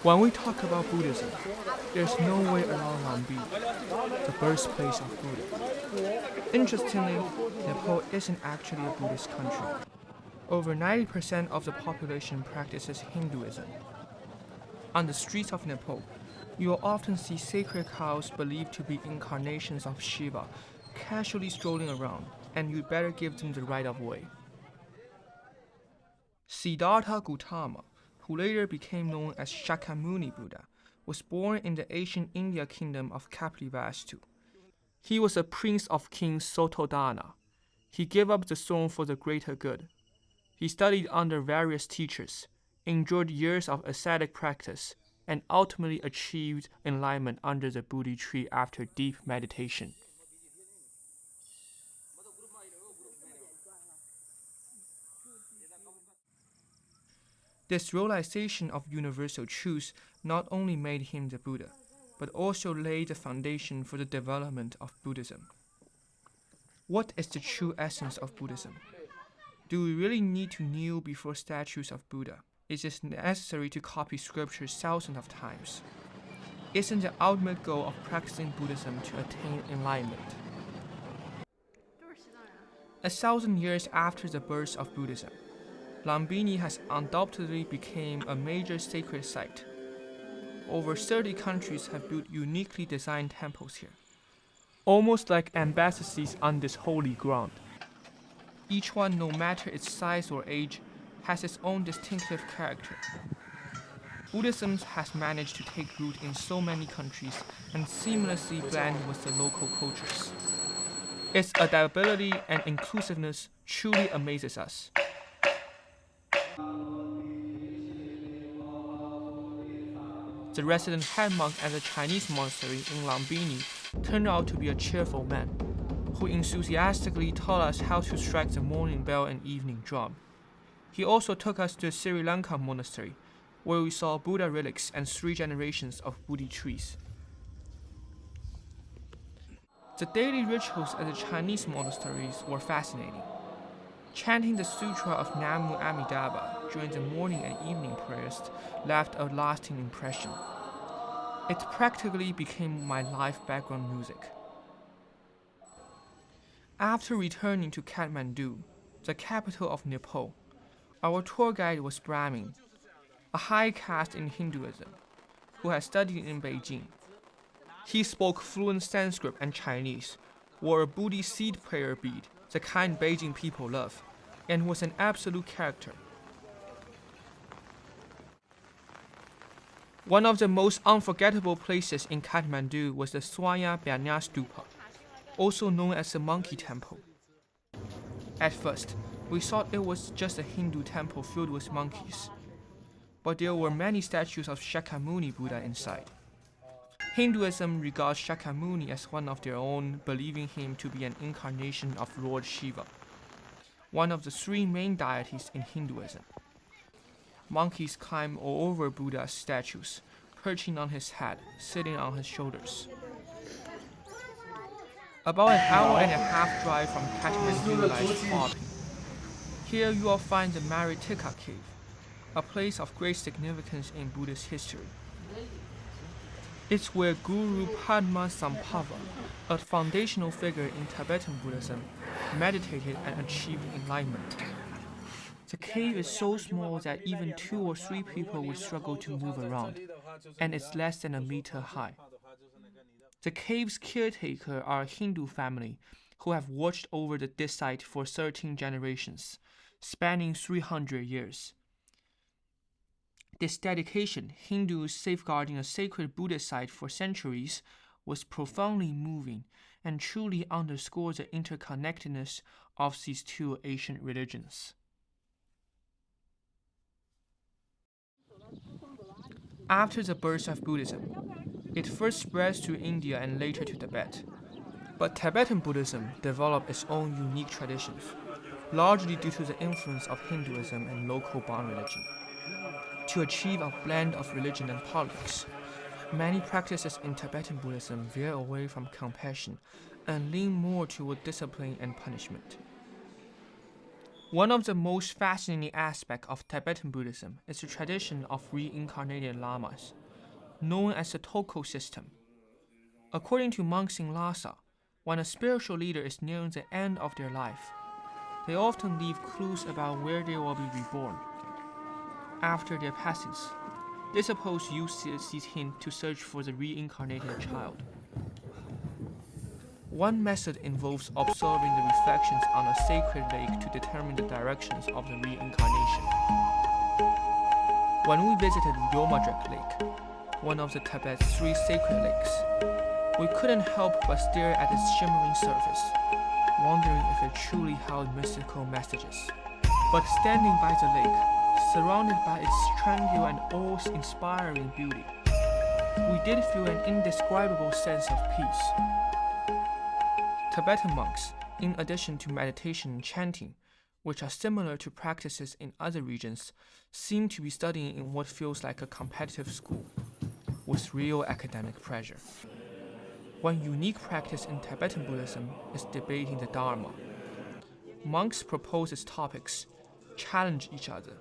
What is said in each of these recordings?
When we talk about Buddhism, there's no way around Lumbini, the birthplace of Buddha. Interestingly, Nepal isn't actually a Buddhist country. Over 90% of the population practices Hinduism. On the streets of Nepal, you will often see sacred cows believed to be incarnations of Shiva casually strolling around, and you'd better give them the right of way. Siddhartha Gautama, who later became known as Shakyamuni Buddha, was born in the ancient India kingdom of Kapilavastu. He was a prince of King Suttodana. He gave up the throne for the greater good. He studied under various teachers, endured years of ascetic practice, and ultimately achieved enlightenment under the Bodhi tree after deep meditation. This realization of universal truth not only made him the Buddha, but also laid the foundation for the development of Buddhism. What is the true essence of Buddhism? Do we really need to kneel before statues of Buddha? Is it necessary to copy scriptures thousands of times? Isn't the ultimate goal of practicing Buddhism to attain enlightenment? 1,000 years after the birth of Buddhism, Lumbini has undoubtedly become a major sacred site. Over 30 countries have built uniquely designed temples here, almost like embassies on this holy ground. Each one, no matter its size or age, has its own distinctive character. Buddhism has managed to take root in so many countries and seamlessly blend with the local cultures. Its adaptability and inclusiveness truly amazes us. The resident head monk at the Chinese monastery in Lumbini turned out to be a cheerful man, who enthusiastically taught us how to strike the morning bell and evening drum. He also took us to the Sri Lanka monastery, where we saw Buddha relics and 3 generations of Bodhi trees. The daily rituals at the Chinese monasteries were fascinating. Chanting the Sutra of Namu Amidabha during the morning and evening prayers left a lasting impression. It practically became my life background music. After returning to Kathmandu, the capital of Nepal, our tour guide was Brahmin, a high caste in Hinduism, who had studied in Beijing. He spoke fluent Sanskrit and Chinese, wore a Buddhist seed prayer bead, the kind Beijing people love, and was an absolute character. One of the most unforgettable places in Kathmandu was the Swaya Banya Stupa, also known as the Monkey Temple. At first, we thought it was just a Hindu temple filled with monkeys, but there were many statues of Shakyamuni Buddha inside. Hinduism regards Shakyamuni as one of their own, believing him to be an incarnation of Lord Shiva, one of the 3 main deities in Hinduism. Monkeys climb all over Buddha's statues, perching on his head, sitting on his shoulders. About an hour and a half drive from Kathmandu lies Openness. Here you will find the Maritika cave, a place of great significance in Buddhist history. It's where Guru Padmasambhava, a foundational figure in Tibetan Buddhism, meditated and achieved enlightenment. The cave is so small that even 2 or 3 people would struggle to move around, and it's less than a meter high. The cave's caretaker are a Hindu family who have watched over this site for 13 generations, spanning 300 years. This dedication, Hindus safeguarding a sacred Buddhist site for centuries, was profoundly moving and truly underscored the interconnectedness of these 2 ancient religions. After the birth of Buddhism, it first spread through India and later to Tibet. But Tibetan Buddhism developed its own unique traditions, largely due to the influence of Hinduism and local Bon religion. To achieve a blend of religion and politics, many practices in Tibetan Buddhism veer away from compassion and lean more toward discipline and punishment. One of the most fascinating aspects of Tibetan Buddhism is the tradition of reincarnated lamas, known as the Toko system. According to monks in Lhasa, when a spiritual leader is nearing the end of their life, they often leave clues about where they will be reborn. After their passings, they suppose use these hints to search for the reincarnated child. One method involves observing the reflections on a sacred lake to determine the directions of the reincarnation. When we visited Yomadrek Lake, one of the Tibet's 3 sacred lakes, we couldn't help but stare at its shimmering surface, wondering if it truly held mystical messages. But standing by the lake, surrounded by its tranquil and awe-inspiring beauty, we did feel an indescribable sense of peace. Tibetan monks, in addition to meditation and chanting, which are similar to practices in other regions, seem to be studying in what feels like a competitive school, with real academic pressure. One unique practice in Tibetan Buddhism is debating the Dharma. Monks propose its topics, challenge each other,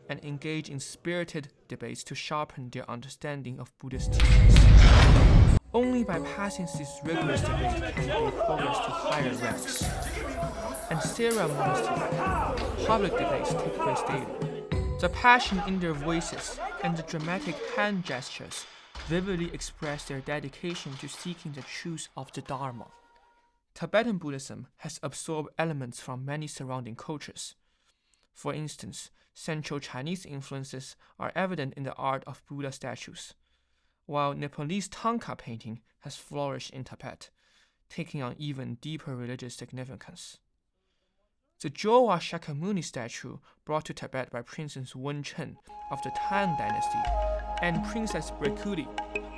and engage in spirited debates to sharpen their understanding of Buddhist teachings. Only by passing this rigorous debate can they progress to higher ranks. And ceremoniously, public debates take place daily. The passion in their voices and the dramatic hand gestures vividly express their dedication to seeking the truth of the Dharma. Tibetan Buddhism has absorbed elements from many surrounding cultures. For instance, Central Chinese influences are evident in the art of Buddha statues, while Nepalese Thangka painting has flourished in Tibet, taking on even deeper religious significance. The Jowa Shakyamuni statue brought to Tibet by Princess Wen Chen of the Tang dynasty and Princess Brekuti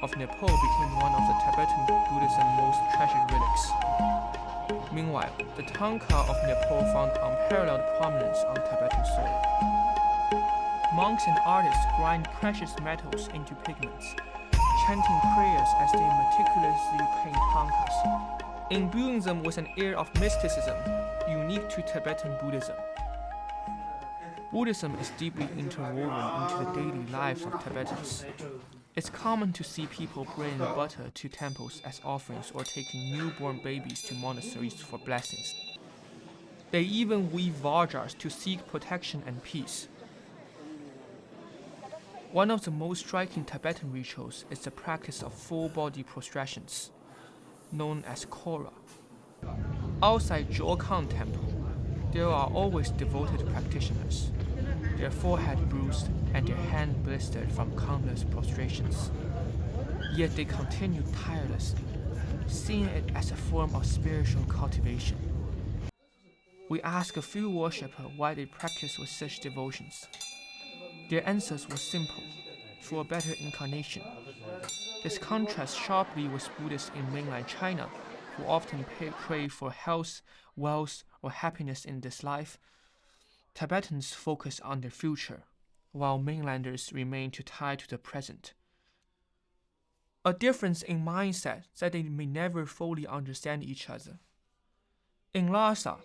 of Nepal became one of the Tibetan Buddhism's most treasured relics. Meanwhile, the Thangka of Nepal found unparalleled prominence on Tibetan soil. Monks and artists grind precious metals into pigments, chanting prayers as they meticulously paint thangkas, imbuing them with an air of mysticism unique to Tibetan Buddhism. Buddhism is deeply interwoven into the daily lives of Tibetans. It's common to see people bringing butter to temples as offerings or taking newborn babies to monasteries for blessings. They even weave vajras to seek protection and peace. One of the most striking Tibetan rituals is the practice of full-body prostrations, known as kora. Outside Jokan Temple, there are always devoted practitioners, their forehead bruised and their hand blistered from countless prostrations. Yet they continue tirelessly, seeing it as a form of spiritual cultivation. We asked a few worshippers why they practice with such devotions. Their answers were simple: for a better incarnation. This contrasts sharply with Buddhists in mainland China, who often pray for health, wealth, or happiness in this life. Tibetans focus on their future, while mainlanders remain tied to the present. A difference in mindset that they may never fully understand each other. In Lhasa,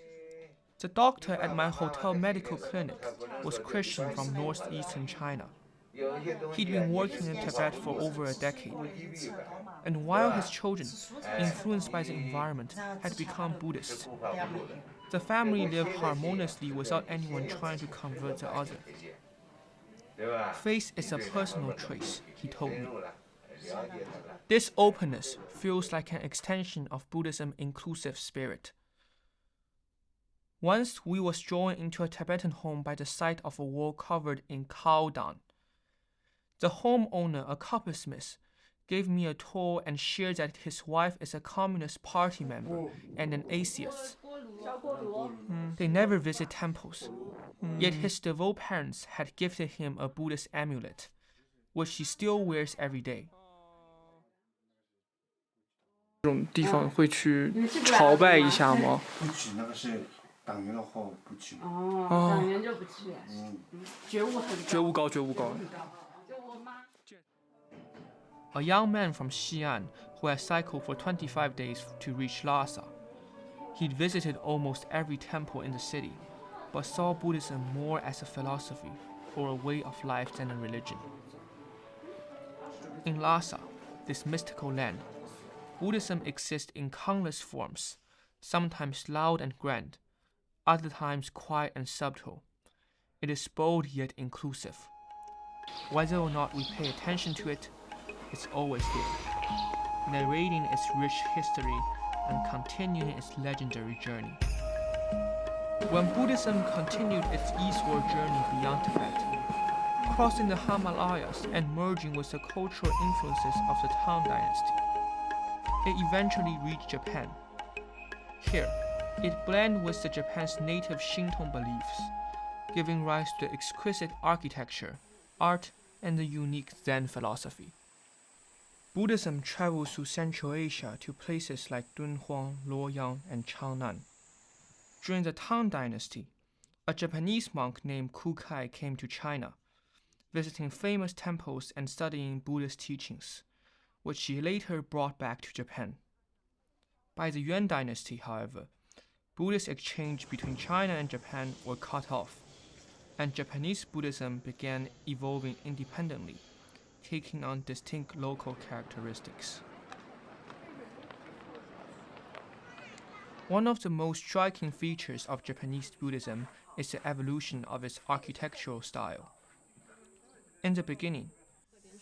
the doctor at my hotel medical clinic was Christian from northeastern China. He'd been working in Tibet for over a decade, and while his children, influenced by the environment, had become Buddhists, the family lived harmoniously without anyone trying to convert the other. Faith is a personal choice, he told me. This openness feels like an extension of Buddhism's inclusive spirit. Once we were drawn into a Tibetan home by the sight of a wall covered in cow dung. The homeowner, a coppersmith, gave me a tour and shared that his wife is a Communist Party member and an atheist. They never visit temples, yet his devout parents had gifted him a Buddhist amulet, which he still wears every day. 这种地方会去朝拜一下吗？不去，那个是党员的话不去。党员就不去。觉悟很高。觉悟高，觉悟高。 A young man from Xi'an who had cycled for 25 days to reach Lhasa. He'd visited almost every temple in the city, but saw Buddhism more as a philosophy or a way of life than a religion. In Lhasa, this mystical land, Buddhism exists in countless forms, sometimes loud and grand, other times quiet and subtle. It is bold yet inclusive. Whether or not we pay attention to it, it's always here, narrating its rich history and continuing its legendary journey. When Buddhism continued its eastward journey beyond Tibet, crossing the Himalayas and merging with the cultural influences of the Tang Dynasty, it eventually reached Japan. Here, it blended with Japan's native Shinto beliefs, giving rise to the exquisite architecture, art, and the unique Zen philosophy. Buddhism traveled through Central Asia to places like Dunhuang, Luoyang, and Changnan. During the Tang Dynasty, a Japanese monk named Kukai came to China, visiting famous temples and studying Buddhist teachings, which he later brought back to Japan. By the Yuan Dynasty, however, Buddhist exchange between China and Japan were cut off, and Japanese Buddhism began evolving independently, taking on distinct local characteristics. One of the most striking features of Japanese Buddhism is the evolution of its architectural style. In the beginning,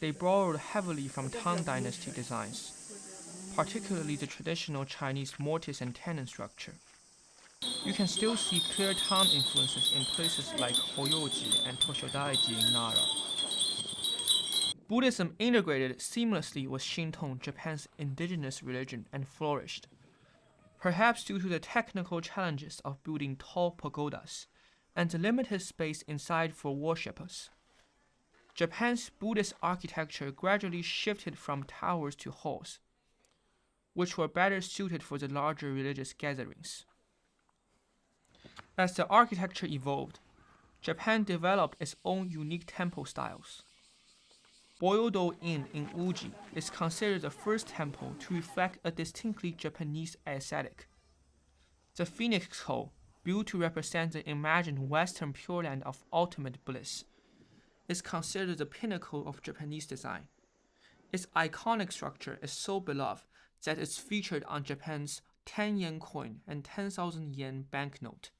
they borrowed heavily from Tang Dynasty designs, particularly the traditional Chinese mortise and tenon structure. You can still see clear Tang influences in places like Hoyoji and Toshodaiji in Nara. Buddhism integrated seamlessly with Shinto, Japan's indigenous religion, and flourished, perhaps due to the technical challenges of building tall pagodas and the limited space inside for worshippers. Japan's Buddhist architecture gradually shifted from towers to halls, which were better suited for the larger religious gatherings. As the architecture evolved, Japan developed its own unique temple styles. Boyodo Inn in Uji is considered the first temple to reflect a distinctly Japanese aesthetic. The Phoenix Hall, built to represent the imagined Western Pure Land of ultimate bliss, is considered the pinnacle of Japanese design. Its iconic structure is so beloved that it's featured on Japan's 10-yen coin and 10,000-yen banknote.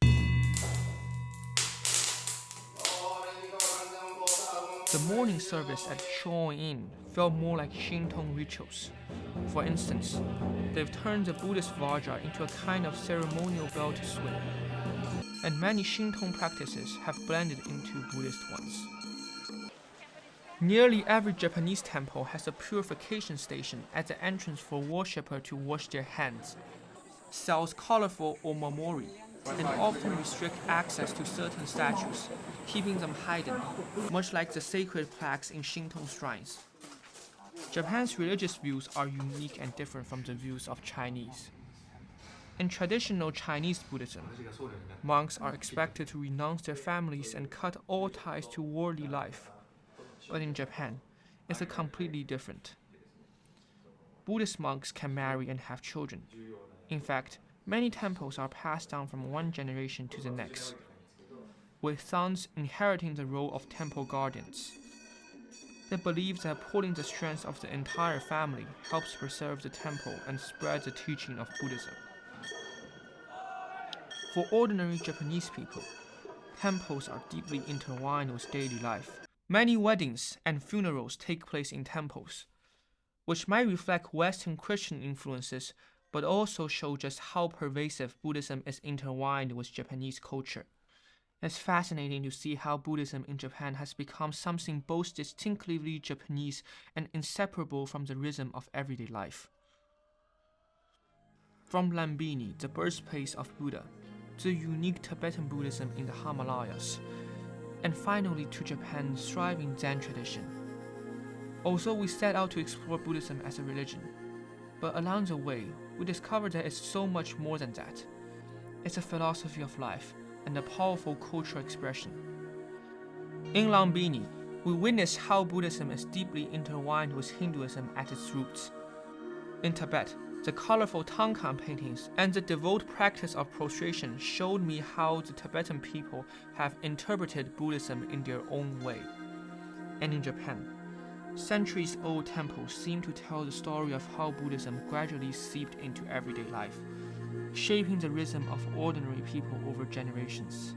The morning service at Shoin Inn felt more like Shinto rituals. For instance, they've turned the Buddhist Vajra into a kind of ceremonial bell to swing, and many Shinto practices have blended into Buddhist ones. Nearly every Japanese temple has a purification station at the entrance for worshippers to wash their hands, sells colorful omamori, and often restrict access to certain statues, keeping them hidden, much like the sacred plaques in Shinto shrines. Japan's religious views are unique and different from the views of Chinese. In traditional Chinese Buddhism, monks are expected to renounce their families and cut all ties to worldly life. But in Japan, it's completely different. Buddhist monks can marry and have children. In fact, many temples are passed down from one generation to the next, with sons inheriting the role of temple guardians. They believe that pulling the strength of the entire family helps preserve the temple and spread the teaching of Buddhism. For ordinary Japanese people, temples are deeply intertwined with daily life. Many weddings and funerals take place in temples, which might reflect Western Christian influences but also show just how pervasive Buddhism is intertwined with Japanese culture. It's fascinating to see how Buddhism in Japan has become something both distinctively Japanese and inseparable from the rhythm of everyday life. From Lumbini, the birthplace of Buddha, to the unique Tibetan Buddhism in the Himalayas, and finally to Japan's thriving Zen tradition. Although we set out to explore Buddhism as a religion, but along the way, we discovered that it's so much more than that. It's a philosophy of life and a powerful cultural expression. In Lumbini, we witnessed how Buddhism is deeply intertwined with Hinduism at its roots. In Tibet, The colorful Tongkan paintings and the devout practice of prostration showed me how the Tibetan people have interpreted Buddhism in their own way. And in Japan, centuries-old temples seem to tell the story of how Buddhism gradually seeped into everyday life, shaping the rhythm of ordinary people over generations.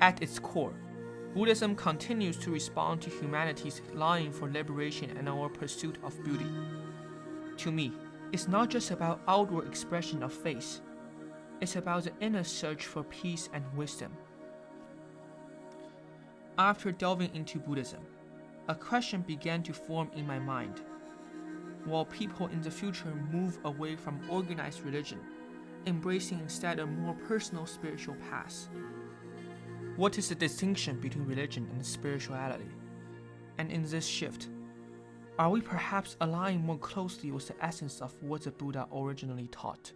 At its core, Buddhism continues to respond to humanity's longing for liberation and our pursuit of beauty. To me, it's not just about outward expression of faith, it's about the inner search for peace and wisdom. After delving into Buddhism, a question began to form in my mind. Will people in the future move away from organized religion, embracing instead a more personal spiritual path? What is the distinction between religion and spirituality? And in this shift, are we perhaps aligning more closely with the essence of what the Buddha originally taught?